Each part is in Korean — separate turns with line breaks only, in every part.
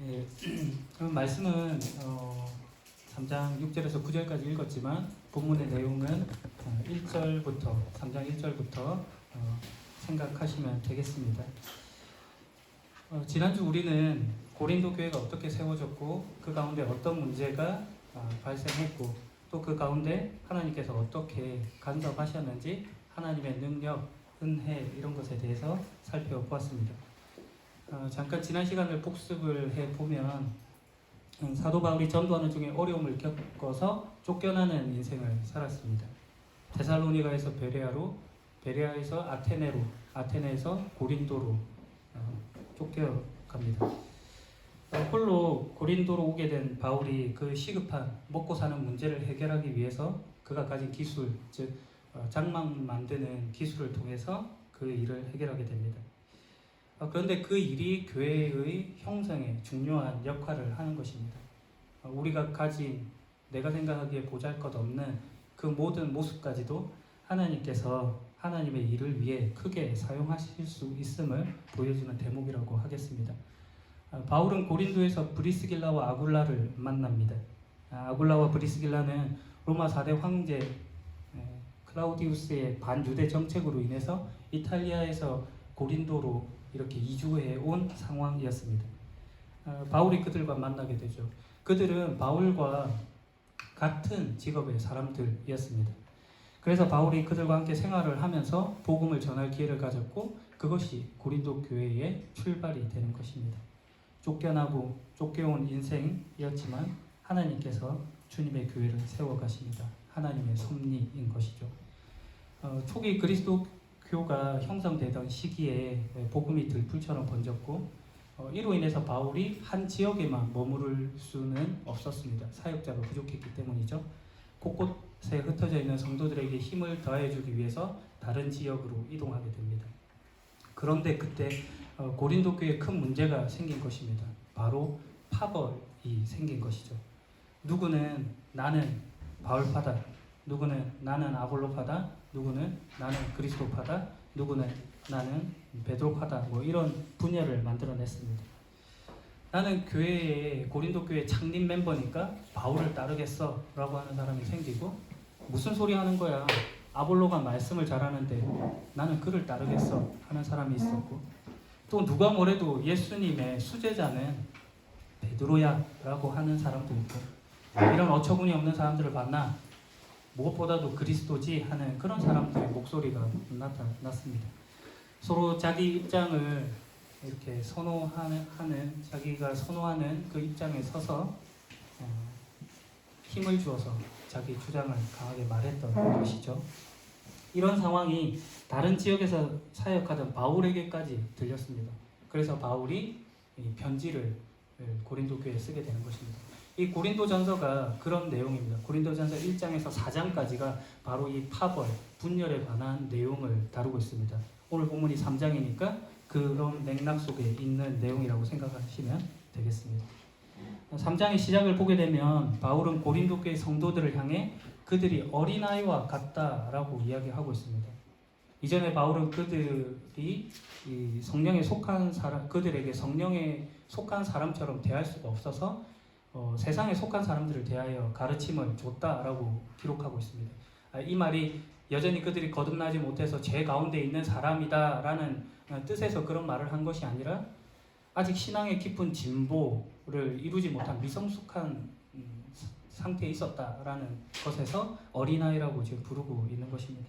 예, 그럼 말씀은 3장 6절에서 9절까지 읽었지만 본문의 내용은 1절부터 3장 1절부터 생각하시면 되겠습니다. 지난주 우리는 고린도 교회가 어떻게 세워졌고 그 가운데 어떤 문제가 발생했고 또 그 가운데 하나님께서 어떻게 간섭하셨는지 하나님의 능력, 은혜 이런 것에 대해서 살펴보았습니다. 잠깐 지난 시간을 복습을 해보면 사도 바울이 전도하는 중에 어려움을 겪어서 쫓겨나는 인생을 살았습니다. 데살로니가에서 베레아로, 베레아에서 아테네로, 아테네에서 고린도로 쫓겨갑니다. 홀로 고린도로 오게 된 바울이 그 시급한 먹고 사는 문제를 해결하기 위해서 그가 가진 기술, 즉 장막 만드는 기술을 통해서 그 일을 해결하게 됩니다. 그런데 그 일이 교회의 형성에 중요한 역할을 하는 것입니다. 우리가 가진 내가 생각하기에 보잘것없는 그 모든 모습까지도 하나님께서 하나님의 일을 위해 크게 사용하실 수 있음을 보여주는 대목이라고 하겠습니다. 바울은 고린도에서 브리스길라와 아굴라를 만납니다. 아굴라와 브리스길라는 로마 4대 황제 클라우디우스의 반유대 정책으로 인해서 이탈리아에서 고린도로 이렇게 이주해 온 상황이었습니다. 바울이 그들과 만나게 되죠. 그들은 바울과 같은 직업의 사람들이었습니다. 그래서 바울이 그들과 함께 생활을 하면서 복음을 전할 기회를 가졌고 그것이 고린도 교회의 출발이 되는 것입니다. 쫓겨나고 쫓겨온 인생이었지만 하나님께서 주님의 교회를 세워가십니다. 하나님의 섭리인 것이죠. 초기 그리스도교가 형성되던 시기에 복음이 들불처럼 번졌고 이로 인해서 바울이 한 지역에만 머무를 수는 없었습니다. 사역자가 부족했기 때문이죠. 곳곳에 흩어져 있는 성도들에게 힘을 더해주기 위해서 다른 지역으로 이동하게 됩니다. 그런데 그때 고린도 교회에 큰 문제가 생긴 것입니다. 바로 파벌이 생긴 것이죠. 누구는 나는 바울파다, 누구는 나는 아볼로파다, 누구는 나는 그리스도파다, 누구는 나는 베드로파다, 이런 분열을 만들어냈습니다. 나는 고린도 교회 창립 멤버니까 바울을 따르겠어 라고 하는 사람이 생기고, 무슨 소리 하는 거야, 아볼로가 말씀을 잘하는데 나는 그를 따르겠어 하는 사람이 있었고, 또 누가 뭐래도 예수님의 수제자는 베드로야 라고 하는 사람도 있고, 이런 어처구니 없는 사람들을 만나 무엇보다도 그리스도지 하는 그런 사람들의 목소리가 나타났습니다. 서로 자기 입장을 이렇게 자기가 선호하는 그 입장에 서서 힘을 주어서 자기 주장을 강하게 말했던 것이죠. 이런 상황이 다른 지역에서 사역하던 바울에게까지 들렸습니다. 그래서 바울이 편지를 고린도 교회에 쓰게 되는 것입니다. 이 고린도전서가 그런 내용입니다. 고린도전서 1장에서 4장까지가 바로 이 파벌, 분열에 관한 내용을 다루고 있습니다. 오늘 본문이 3장이니까 그런 맥락 속에 있는 내용이라고 생각하시면 되겠습니다. 3장의 시작을 보게 되면 바울은 고린도 교회 성도들을 향해 그들이 어린아이와 같다라고 이야기하고 있습니다. 이전에 바울은 그들이 성령에 속한 사람, 그들에게 성령에 속한 사람처럼 대할 수가 없어서 세상에 속한 사람들을 대하여 가르침을 줬다라고 기록하고 있습니다. 이 말이 여전히 그들이 거듭나지 못해서 죄 가운데 있는 사람이다라는 뜻에서 그런 말을 한 것이 아니라 아직 신앙의 깊은 진보를 이루지 못한 미성숙한 상태에 있었다라는 것에서 어린아이라고 지금 부르고 있는 것입니다.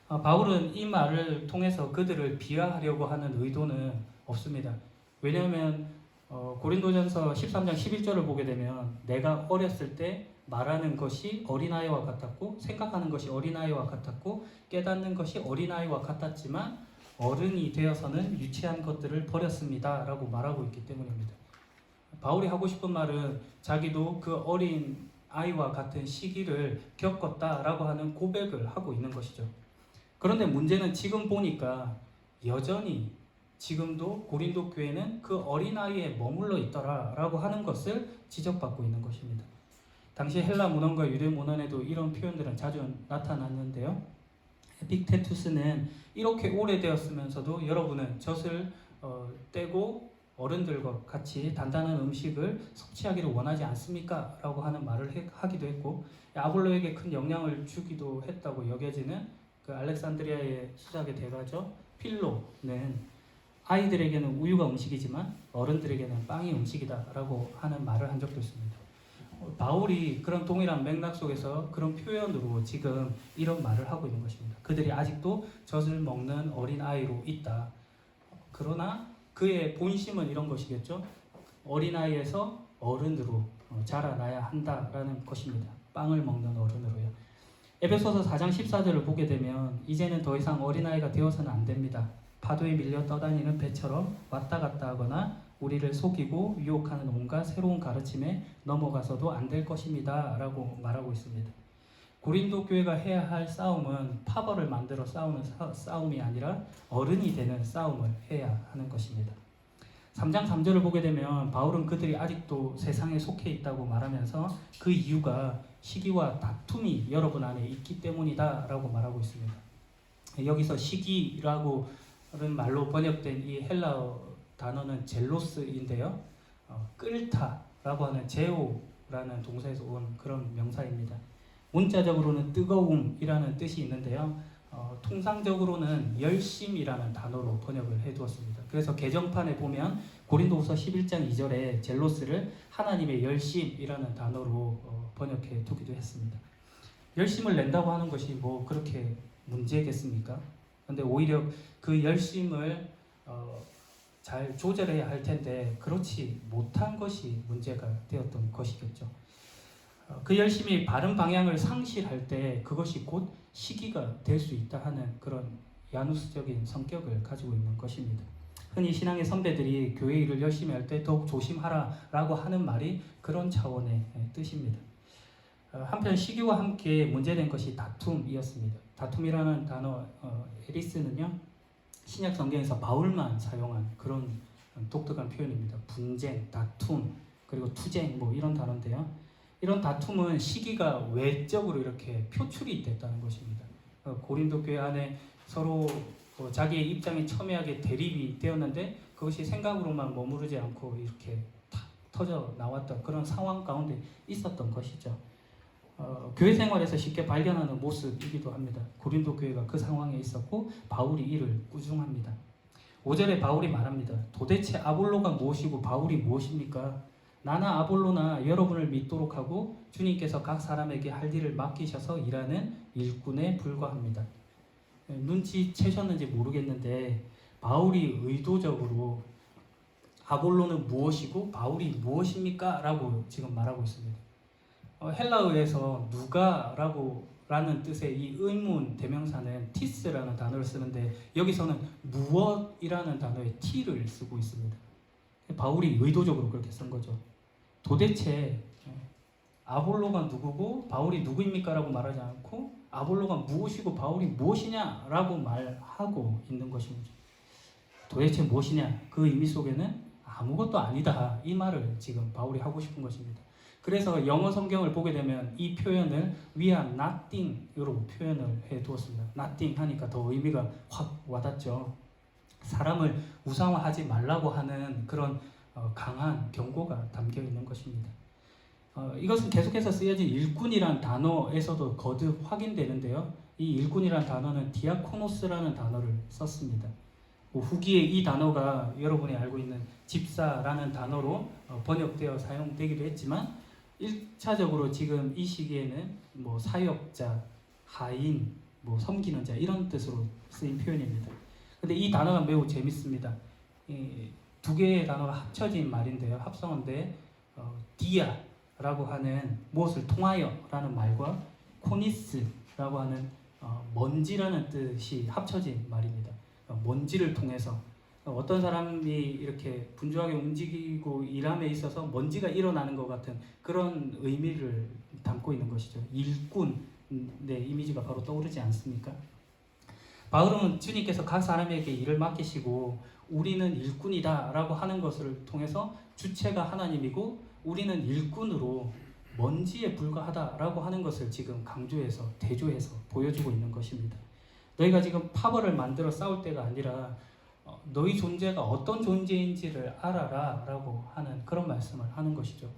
바울은 이 말을 통해서 그들을 비하하려고 하는 의도는 없습니다. 왜냐하면 고린도전서 13장 11절을 보게 되면 내가 어렸을 때 말하는 것이 어린아이와 같았고 생각하는 것이 어린아이와 같았고 깨닫는 것이 어린아이와 같았지만 어른이 되어서는 유치한 것들을 버렸습니다 라고 말하고 있기 때문입니다. 바울이 하고 싶은 말은 자기도 그 어린 아이와 같은 시기를 겪었다라고 하는 고백을 하고 있는 것이죠. 그런데 문제는 지금 보니까 여전히 지금도 고린도 교회는 그 어린아이에 머물러 있더라라고 하는 것을 지적받고 있는 것입니다. 당시 헬라 문헌과 유대 문헌에도 이런 표현들은 자주 나타났는데요. 에픽테투스는 이렇게 오래되었으면서도 여러분은 젖을 떼고 어른들과 같이 단단한 음식을 섭취하기를 원하지 않습니까? 라고 하는 말을 하기도 했고, 아볼로에게 큰 영향을 주기도 했다고 여겨지는 그 알렉산드리아의 수작의 대가죠. 필로는 아이들에게는 우유가 음식이지만 어른들에게는 빵이 음식이다라고 하는 말을 한 적도 있습니다. 바울이 그런 동일한 맥락 속에서 그런 표현으로 지금 이런 말을 하고 있는 것입니다. 그들이 아직도 젖을 먹는 어린 아이로 있다. 그러나 그의 본심은 이런 것이겠죠. 어린아이에서 어른으로 자라나야 한다라는 것입니다. 빵을 먹는 어른으로요. 에베소서 4장 14절을 보게 되면 이제는 더 이상 어린아이가 되어서는 안 됩니다. 파도에 밀려 떠다니는 배처럼 왔다 갔다 하거나 우리를 속이고 유혹하는 온갖 새로운 가르침에 넘어가서도 안 될 것입니다. 라고 말하고 있습니다. 고린도 교회가 해야 할 싸움은 파벌을 만들어 싸우는 싸움이 아니라 어른이 되는 싸움을 해야 하는 것입니다. 3장 3절을 보게 되면 바울은 그들이 아직도 세상에 속해 있다고 말하면서 그 이유가 시기와 다툼이 여러분 안에 있기 때문이다 라고 말하고 있습니다. 여기서 시기라고 는 말로 번역된 이 헬라어 단어는 젤로스인데요. 끓다라고 하는 제오라는 동사에서 온 그런 명사입니다. 문자적으로는 뜨거움이라는 뜻이 있는데요. 통상적으로는 열심이라는 단어로 번역을 해두었습니다. 그래서 개정판에 보면 고린도후서 11장 2절에 젤로스를 하나님의 열심이라는 단어로 번역해 두기도 했습니다. 열심을 낸다고 하는 것이 뭐 그렇게 문제겠습니까? 근데 오히려 그 열심을 잘 조절해야 할 텐데 그렇지 못한 것이 문제가 되었던 것이겠죠. 그 열심이 바른 방향을 상실할 때 그것이 곧 시기가 될 수 있다 하는 그런 야누스적인 성격을 가지고 있는 것입니다. 흔히 신앙의 선배들이 교회 일을 열심히 할 때 더욱 조심하라 라고 하는 말이 그런 차원의 뜻입니다. 한편 시기와 함께 문제된 것이 다툼이었습니다. 다툼이라는 단어 에리스는요 신약 성경에서 바울만 사용한 그런 독특한 표현입니다. 분쟁, 다툼, 그리고 투쟁 뭐 이런 단어인데요. 이런 다툼은 시기가 외적으로 이렇게 표출이 됐다는 것입니다. 고린도 교회 안에 서로 자기의 입장이 첨예하게 대립이 되었는데 그것이 생각으로만 머무르지 않고 이렇게 탁 터져 나왔던 그런 상황 가운데 있었던 것이죠. 교회 생활에서 쉽게 발견하는 모습이기도 합니다. 고린도 교회가 그 상황에 있었고 바울이 이를 꾸중합니다. 5절에 바울이 말합니다. 도대체 아볼로가 무엇이고 바울이 무엇입니까? 나나 아볼로나 여러분을 믿도록 하고 주님께서 각 사람에게 할 일을 맡기셔서 일하는 일꾼에 불과합니다. 눈치채셨는지 모르겠는데 바울이 의도적으로 아볼로는 무엇이고 바울이 무엇입니까? 라고 지금 말하고 있습니다. 헬라어에서 누가라는 뜻의 이 의문 대명사는 티스라는 단어를 쓰는데 여기서는 무엇이라는 단어에 t를 쓰고 있습니다. 바울이 의도적으로 그렇게 쓴 거죠. 도대체 아볼로가 누구고 바울이 누구입니까? 라고 말하지 않고 아볼로가 무엇이고 바울이 무엇이냐? 라고 말하고 있는 것입니다. 도대체 무엇이냐? 그 의미 속에는 아무것도 아니다. 이 말을 지금 바울이 하고 싶은 것입니다. 그래서 영어 성경을 보게 되면 이 표현을 we are nothing으로 표현을 해 두었습니다. nothing 하니까 더 의미가 확 와닿죠. 사람을 우상화하지 말라고 하는 그런 강한 경고가 담겨 있는 것입니다. 이것은 계속해서 쓰여진 일꾼이란 단어에서도 거듭 확인되는데요. 이 일꾼이란 단어는 디아코노스라는 단어를 썼습니다. 후기에 이 단어가 여러분이 알고 있는 집사라는 단어로 번역되어 사용되기도 했지만 1차적으로 지금 이 시기에는 뭐 사역자, 하인, 뭐 섬기는 자 이런 뜻으로 쓰인 표현입니다. 근데 이 단어가 매우 재밌습니다. 두 개의 단어가 합쳐진 말인데요. 합성어인데 디아라고 하는 무엇을 통하여 라는 말과 코니스라고 하는 먼지라는 뜻이 합쳐진 말입니다. 먼지를 통해서 어떤 사람이 이렇게 분주하게 움직이고 일함에 있어서 먼지가 일어나는 것 같은 그런 의미를 담고 있는 것이죠. 일꾼의 이미지가 바로 떠오르지 않습니까? 바울은 주님께서 각 사람에게 일을 맡기시고 우리는 일꾼이다 라고 하는 것을 통해서 주체가 하나님이고 우리는 일꾼으로 먼지에 불과하다 라고 하는 것을 지금 강조해서 대조해서 보여주고 있는 것입니다. 너희가 지금 파벌을 만들어 싸울 때가 아니라 너희 존재가 어떤 존재인지를 알아라 라고 하는 그런 말씀을 하는 것이죠.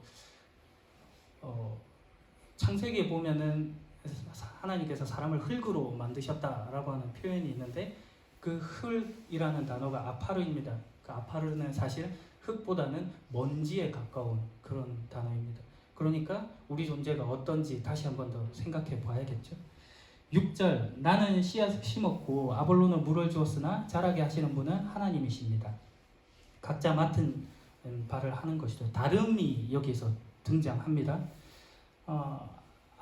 창세기에 보면은 하나님께서 사람을 흙으로 만드셨다라고 하는 표현이 있는데 그 흙이라는 단어가 아파르입니다. 그 아파르는 사실 흙보다는 먼지에 가까운 그런 단어입니다. 그러니까 우리 존재가 어떤지 다시 한 번 더 생각해 봐야겠죠. 6절 나는 씨앗을 심었고 아볼로는 물을 주었으나 자라게 하시는 분은 하나님이십니다. 각자 맡은 바를 하는 것이죠. 다름이 여기서 등장합니다.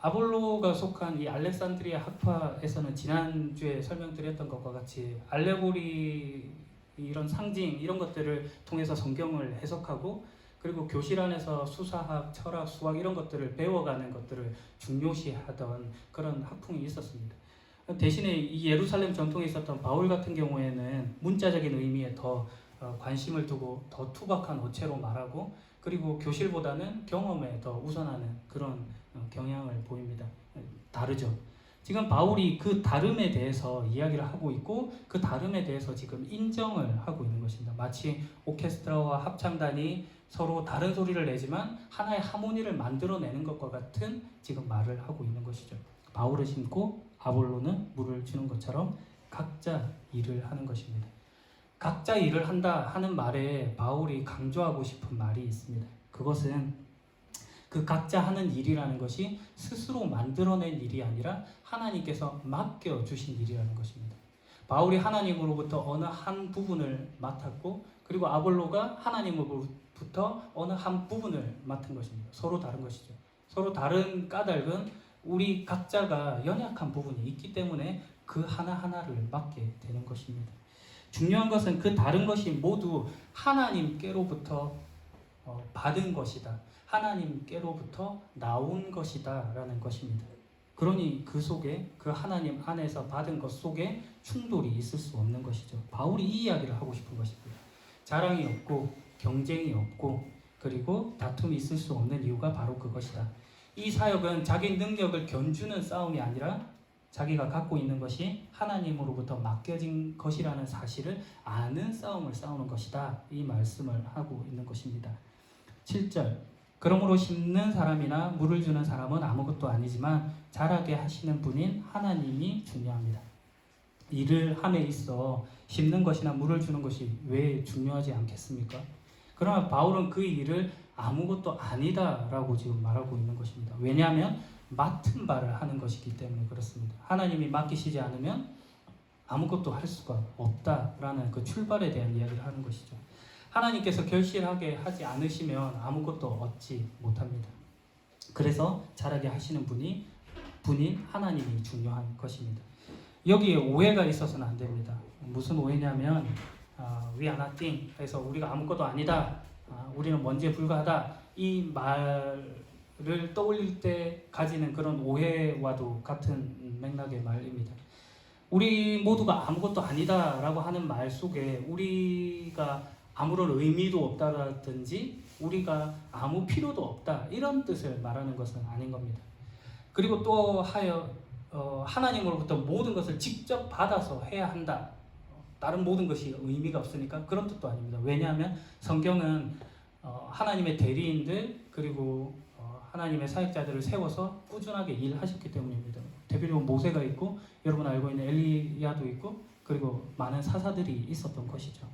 아볼로가 속한 이 알렉산드리아 학파에서는 지난주에 설명드렸던 것과 같이 알레고리 이런 상징 이런 것들을 통해서 성경을 해석하고 그리고 교실 안에서 수사학, 철학, 수학 이런 것들을 배워가는 것들을 중요시하던 그런 학풍이 있었습니다. 대신에 이 예루살렘 전통에 있었던 바울 같은 경우에는 문자적인 의미에 더 관심을 두고 더 투박한 어체로 말하고 그리고 교실보다는 경험에 더 우선하는 그런 경향을 보입니다. 다르죠. 지금 바울이 그 다름에 대해서 이야기를 하고 있고 그 다름에 대해서 지금 인정을 하고 있는 것입니다. 마치 오케스트라와 합창단이 서로 다른 소리를 내지만 하나의 하모니를 만들어내는 것과 같은 지금 말을 하고 있는 것이죠. 바울을 심고 아볼로는 물을 주는 것처럼 각자 일을 하는 것입니다. 각자 일을 한다 하는 말에 바울이 강조하고 싶은 말이 있습니다. 그것은 그 각자 하는 일이라는 것이 스스로 만들어낸 일이 아니라 하나님께서 맡겨주신 일이라는 것입니다. 바울이 하나님으로부터 어느 한 부분을 맡았고 그리고 아볼로가 하나님으로부터 어느 한 부분을 맡은 것입니다. 서로 다른 것이죠. 서로 다른 까닭은 우리 각자가 연약한 부분이 있기 때문에 그 하나하나를 맡게 되는 것입니다. 중요한 것은 그 다른 것이 모두 하나님께로부터 받은 것이다. 하나님께로부터 나온 것이다 라는 것입니다. 그러니 그 속에 그 하나님 안에서 받은 것 속에 충돌이 있을 수 없는 것이죠. 바울이 이 이야기를 하고 싶은 것입니다. 자랑이 없고 경쟁이 없고 그리고 다툼이 있을 수 없는 이유가 바로 그것이다. 이 사역은 자기 능력을 견주는 싸움이 아니라 자기가 갖고 있는 것이 하나님으로부터 맡겨진 것이라는 사실을 아는 싸움을 싸우는 것이다. 이 말씀을 하고 있는 것입니다. 7절 그러므로 심는 사람이나 물을 주는 사람은 아무것도 아니지만 자라게 하시는 분인 하나님이 중요합니다. 일을 함에 있어 심는 것이나 물을 주는 것이 왜 중요하지 않겠습니까? 그러나 바울은 그 일을 아무것도 아니다라고 지금 말하고 있는 것입니다. 왜냐하면 맡은 바를 하는 것이기 때문에 그렇습니다. 하나님이 맡기시지 않으면 아무것도 할 수가 없다라는 그 출발에 대한 이야기를 하는 것이죠. 하나님께서 결실하게 하지 않으시면 아무것도 얻지 못합니다. 그래서 자라게 하시는 분인 하나님이 중요한 것입니다. 여기에 오해가 있어서는 안 됩니다. 무슨 오해냐면 we are nothing 해서 우리가 아무것도 아니다. 우리는 먼지에 불과하다. 이 말을 떠올릴 때 가지는 그런 오해와도 같은 맥락의 말입니다. 우리 모두가 아무것도 아니다라고 하는 말 속에 우리가 아무런 의미도 없다라든지 우리가 아무 필요도 없다 이런 뜻을 말하는 것은 아닌 겁니다. 그리고 또 하나님으로부터 모든 것을 직접 받아서 해야 한다. 다른 모든 것이 의미가 없으니까 그런 뜻도 아닙니다. 왜냐하면 성경은 하나님의 대리인들 그리고 하나님의 사역자들을 세워서 꾸준하게 일하셨기 때문입니다. 대표적으로 모세가 있고 여러분 알고 있는 엘리야도 있고 그리고 많은 사사들이 있었던 것이죠.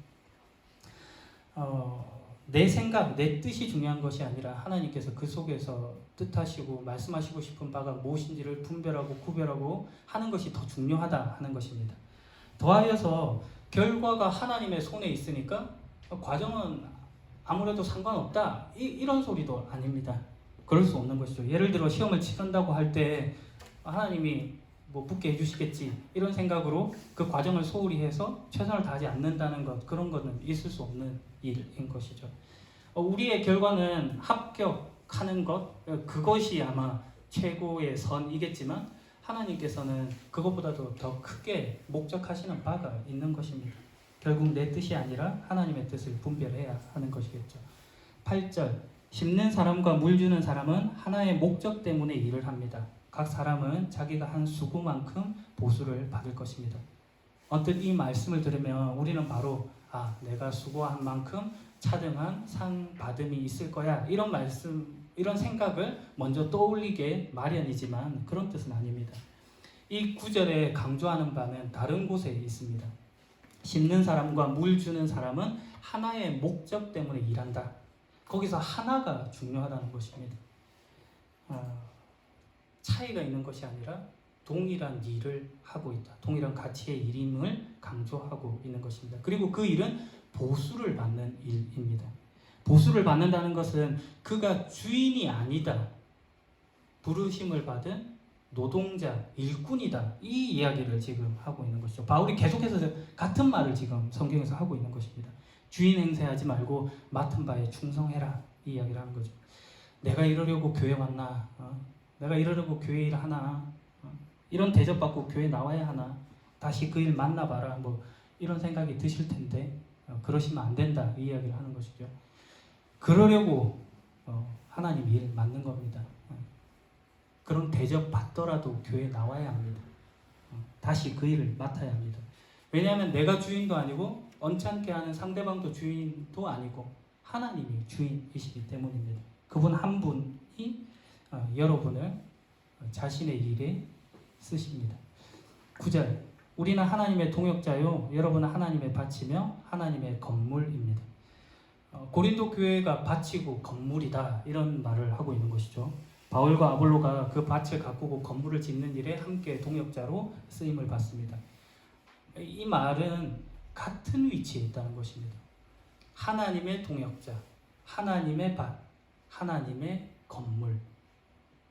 내 생각, 내 뜻이 중요한 것이 아니라 하나님께서 그 속에서 뜻하시고 말씀하시고 싶은 바가 무엇인지를 분별하고 구별하고 하는 것이 더 중요하다 하는 것입니다. 더하여서 결과가 하나님의 손에 있으니까 과정은 아무래도 상관없다 이런 소리도 아닙니다. 그럴 수 없는 것이죠. 예를 들어 시험을 치른다고 할 때 하나님이 뭐 붙게 해주시겠지 이런 생각으로 그 과정을 소홀히 해서 최선을 다하지 않는다는 것 그런 거는 있을 수 없는 일인 것이죠. 우리의 결과는 합격하는 것 그것이 아마 최고의 선이겠지만 하나님께서는 그것보다도 더 크게 목적하시는 바가 있는 것입니다. 결국 내 뜻이 아니라 하나님의 뜻을 분별해야 하는 것이겠죠. 8절 심는 사람과 물 주는 사람은 하나의 목적 때문에 일을 합니다. 각 사람은 자기가 한 수고만큼 보수를 받을 것입니다. 언뜻 이 말씀을 들으면 우리는 바로 내가 수고한 만큼 차등한 상 받음이 있을 거야. 이런 생각을 먼저 떠올리게 마련이지만 그런 뜻은 아닙니다. 이 구절에 강조하는 바는 다른 곳에 있습니다. 심는 사람과 물 주는 사람은 하나의 목적 때문에 일한다. 거기서 하나가 중요하다는 것입니다. 차이가 있는 것이 아니라 동일한 일을 하고 있다. 동일한 가치의 일임을 강조하고 있는 것입니다. 그리고 그 일은 보수를 받는 일입니다. 보수를 받는다는 것은 그가 주인이 아니다. 부르심을 받은 노동자, 일꾼이다. 이 이야기를 지금 하고 있는 것이죠. 바울이 계속해서 같은 말을 지금 성경에서 하고 있는 것입니다. 주인 행세하지 말고 맡은 바에 충성해라. 이 이야기를 하는 거죠. 내가 이러려고 교회 왔나? 내가 이러려고 교회 일 하나? 이런 대접받고 교회 나와야 하나? 다시 그 일 만나봐라. 이런 생각이 드실 텐데 그러시면 안 된다. 이 이야기를 하는 것이죠. 그러려고 하나님 일 맞는 겁니다. 그런 대접 받더라도 교회에 나와야 합니다. 다시 그 일을 맡아야 합니다. 왜냐하면 내가 주인도 아니고 언짢게 하는 상대방도 주인도 아니고 하나님이 주인이시기 때문입니다. 그분 한 분이 여러분을 자신의 일에 쓰십니다. 9절 우리는 하나님의 동역자요 여러분은 하나님의 밭이며 하나님의 건물입니다. 고린도 교회가 밭이고 건물이다 이런 말을 하고 있는 것이죠. 바울과 아볼로가 그 밭을 가꾸고 건물을 짓는 일에 함께 동역자로 쓰임을 받습니다. 이 말은 같은 위치에 있다는 것입니다. 하나님의 동역자, 하나님의 밭, 하나님의 건물.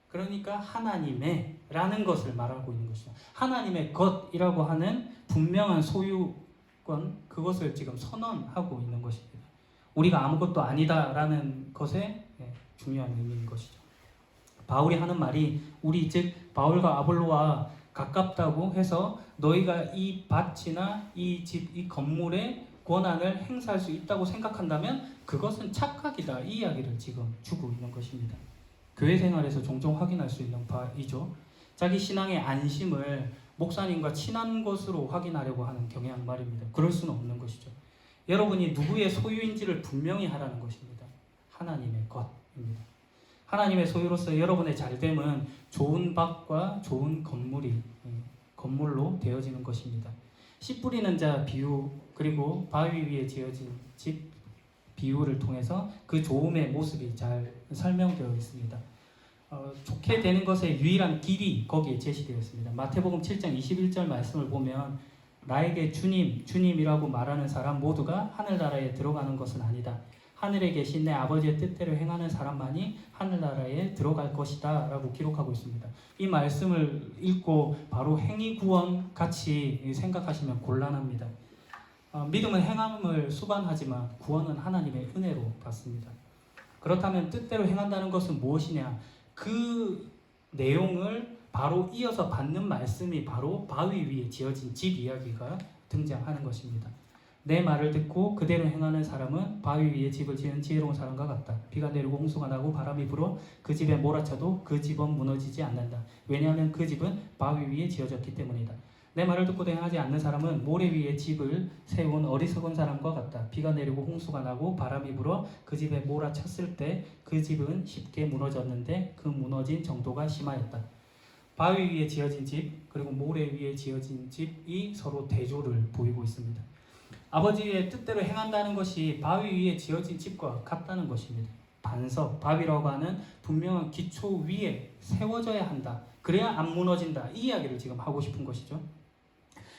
그러니까 하나님의 라는 것을 말하고 있는 것이죠. 하나님의 것이라고 하는 분명한 소유권, 그것을 지금 선언하고 있는 것입니다. 우리가 아무것도 아니다라는 것에 중요한 의미인 것이죠. 바울이 하는 말이 우리 즉 바울과 아볼로와 가깝다고 해서 너희가 이 밭이나 이 집, 이 건물의 권한을 행사할 수 있다고 생각한다면 그것은 착각이다. 이 이야기를 지금 주고 있는 것입니다. 교회 생활에서 종종 확인할 수 있는 바이죠. 자기 신앙의 안심을 목사님과 친한 것으로 확인하려고 하는 경향 말입니다. 그럴 수는 없는 것이죠. 여러분이 누구의 소유인지를 분명히 하라는 것입니다. 하나님의 것입니다. 하나님의 소유로서 여러분의 잘됨은 좋은 밭과 좋은 건물로 되어지는 것입니다. 씨 뿌리는 자 비유 그리고 바위 위에 지어진 집 비유를 통해서 그 좋음의 모습이 잘 설명되어 있습니다. 좋게 되는 것의 유일한 길이 거기에 제시되어 있습니다. 마태복음 7장 21절 말씀을 보면 나에게 주님, 주님이라고 말하는 사람 모두가 하늘나라에 들어가는 것은 아니다. 하늘에 계신 내 아버지의 뜻대로 행하는 사람만이 하늘나라에 들어갈 것이다 라고 기록하고 있습니다. 이 말씀을 읽고 바로 행위구원 같이 생각하시면 곤란합니다. 믿음은 행함을 수반하지만 구원은 하나님의 은혜로 받습니다. 그렇다면 뜻대로 행한다는 것은 무엇이냐? 그 내용을 바로 이어서 받는 말씀이 바로 바위 위에 지어진 집 이야기가 등장하는 것입니다. 내 말을 듣고 그대로 행하는 사람은 바위 위에 집을 지은 지혜로운 사람과 같다. 비가 내리고 홍수가 나고 바람이 불어 그 집에 몰아쳐도 그 집은 무너지지 않는다. 왜냐하면 그 집은 바위 위에 지어졌기 때문이다. 내 말을 듣고 행하지 않는 사람은 모래 위에 집을 세운 어리석은 사람과 같다. 비가 내리고 홍수가 나고 바람이 불어 그 집에 몰아쳤을 때 그 집은 쉽게 무너졌는데 그 무너진 정도가 심하였다. 바위 위에 지어진 집 그리고 모래 위에 지어진 집이 서로 대조를 보이고 있습니다. 아버지의 뜻대로 행한다는 것이 바위 위에 지어진 집과 같다는 것입니다. 반석, 바위라고 하는 분명한 기초 위에 세워져야 한다. 그래야 안 무너진다. 이 이야기를 지금 하고 싶은 것이죠.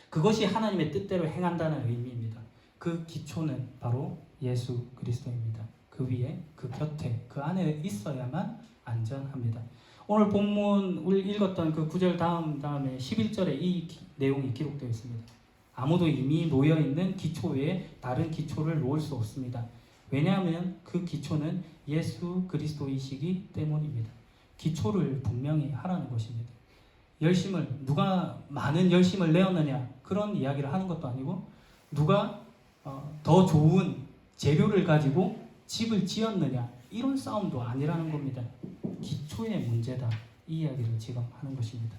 그것이 하나님의 뜻대로 행한다는 의미입니다. 그 기초는 바로 예수 그리스도입니다. 그 위에, 그 곁에, 그 안에 있어야만 안전합니다. 오늘 본문을 읽었던 그 9절 다음에 11절에 이 내용이 기록되어 있습니다. 아무도 이미 놓여있는 기초 외에 다른 기초를 놓을 수 없습니다. 왜냐하면 그 기초는 예수 그리스도이시기 때문입니다. 기초를 분명히 하라는 것입니다. 누가 많은 열심을 내었느냐 그런 이야기를 하는 것도 아니고 누가 더 좋은 재료를 가지고 집을 지었느냐 이런 싸움도 아니라는 겁니다. 기초의 문제다. 이 이야기를 지금 하는 것입니다.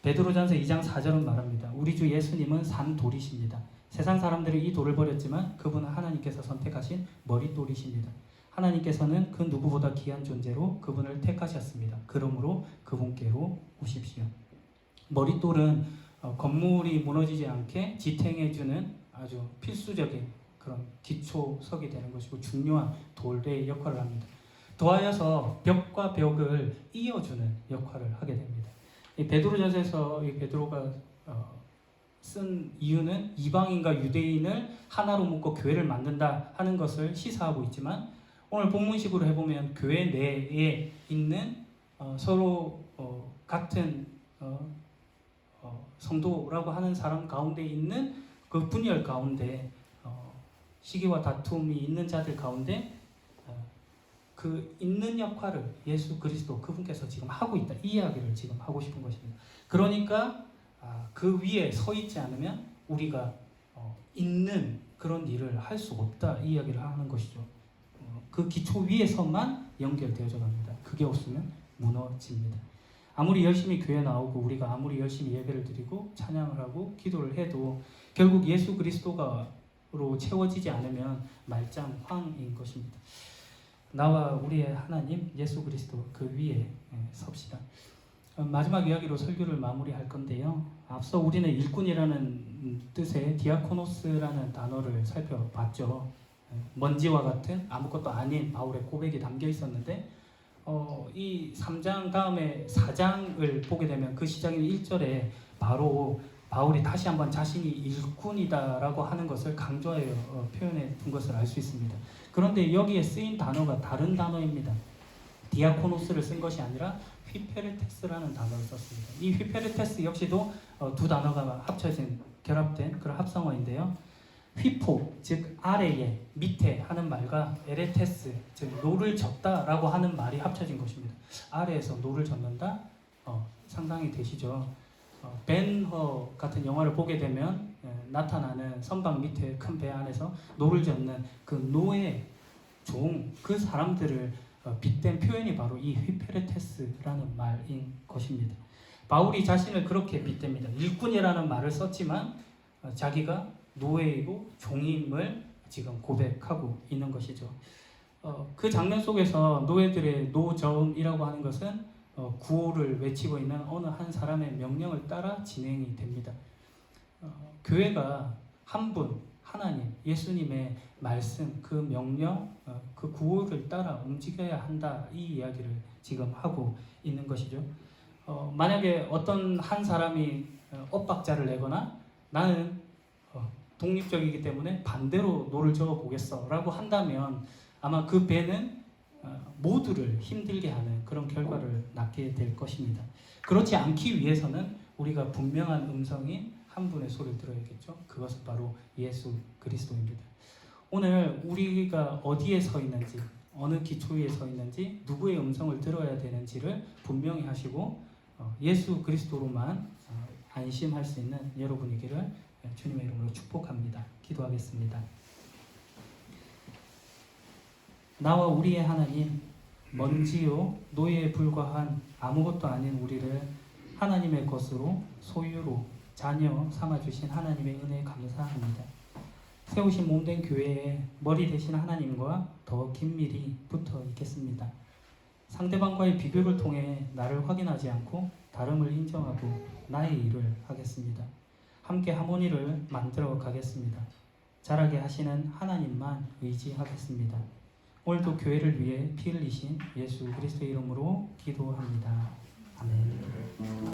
베드로전서 2장 4절은 말합니다. 우리 주 예수님은 산 돌이십니다. 세상 사람들이 이 돌을 버렸지만 그분은 하나님께서 선택하신 머릿돌이십니다. 하나님께서는 그 누구보다 귀한 존재로 그분을 택하셨습니다. 그러므로 그분께로 오십시오. 머릿돌은 건물이 무너지지 않게 지탱해주는 아주 필수적인 그런 기초석이 되는 것이고 중요한 돌의 역할을 합니다. 더하여서 벽과 벽을 이어주는 역할을 하게 됩니다. 이 베드로전서에서 이 베드로가 쓴 이유는 이방인과 유대인을 하나로 묶어 교회를 만든다 하는 것을 시사하고 있지만 오늘 본문식으로 해보면 교회 내에 있는 서로 같은 성도라고 하는 사람 가운데 있는 그 분열 가운데 시기와 다툼이 있는 자들 가운데 그 있는 역할을 예수 그리스도 그분께서 지금 하고 있다. 이 이야기를 지금 하고 싶은 것입니다. 그러니까 그 위에 서 있지 않으면 우리가 있는 그런 일을 할 수 없다. 이 이야기를 하는 것이죠. 그 기초 위에서만 연결되어져 갑니다. 그게 없으면 무너집니다. 아무리 열심히 교회 나오고 우리가 아무리 열심히 예배를 드리고 찬양을 하고 기도를 해도 결국 예수 그리스도가로 채워지지 않으면 말짱황인 것입니다. 나와 우리의 하나님 예수 그리스도 그 위에 섭시다. 마지막 이야기로 설교를 마무리할 건데요. 앞서 우리는 일꾼이라는 뜻의 디아코노스라는 단어를 살펴봤죠. 먼지와 같은 아무것도 아닌 바울의 고백이 담겨 있었는데 이 3장 다음에 4장을 보게 되면 그 시작인 1절에 바로 바울이 다시 한번 자신이 일꾼이다라고 하는 것을 강조하여 표현해 둔 것을 알 수 있습니다. 그런데 여기에 쓰인 단어가 다른 단어입니다. 디아코노스를 쓴 것이 아니라 휘페르테스라는 단어를 썼습니다. 이 휘페르테스 역시도 두 단어가 합쳐진 결합된 그런 합성어인데요. 휘포, 즉 아래에, 밑에 하는 말과 에레테스, 즉 노를 젓다라고 하는 말이 합쳐진 것입니다. 아래에서 노를 젓는다? 상상이 되시죠? 벤허 같은 영화를 보게 되면 나타나는 선박 밑에 큰 배 안에서 노를 젓는 그 노의 종, 그 사람들을 빗댄 표현이 바로 이 휘페르테스라는 말인 것입니다. 바울이 자신을 그렇게 빗댑니다. 일꾼이라는 말을 썼지만 자기가 노예이고 종임을 지금 고백하고 있는 것이죠. 그 장면 속에서 노예들의 노저음이라고 하는 것은 구호를 외치고 있는 어느 한 사람의 명령을 따라 진행이 됩니다. 교회가 한 분, 하나님, 예수님의 말씀, 그 명령, 그 구호를 따라 움직여야 한다. 이 이야기를 지금 하고 있는 것이죠. 만약에 어떤 한 사람이 엇박자를 내거나 나는 독립적이기 때문에 반대로 노를 저어 보겠어 라고 한다면 아마 그 배는 모두를 힘들게 하는 그런 결과를 낳게 될 것입니다. 그렇지 않기 위해서는 우리가 분명한 음성인 한 분의 소리를 들어야겠죠. 그것은 바로 예수 그리스도입니다. 오늘 우리가 어디에 서 있는지, 어느 기초 위에 서 있는지, 누구의 음성을 들어야 되는지를 분명히 하시고 예수 그리스도로만 안심할 수 있는 여러분이기를 주님의 이름으로 축복합니다. 기도하겠습니다. 나와 우리의 하나님, 먼지요 노예에 불과한 아무것도 아닌 우리를 하나님의 것으로 소유로 자녀 삼아주신 하나님의 은혜에 감사합니다. 세우신 몸된 교회에 머리 되신 하나님과 더 긴밀히 붙어 있겠습니다. 상대방과의 비교를 통해 나를 확인하지 않고 다름을 인정하고 나의 일을 하겠습니다. 함께 하모니를 만들어 가겠습니다. 자라게 하시는 하나님만 의지하겠습니다. 오늘도 교회를 위해 피 흘리신 예수 그리스도의 이름으로 기도합니다. 아멘.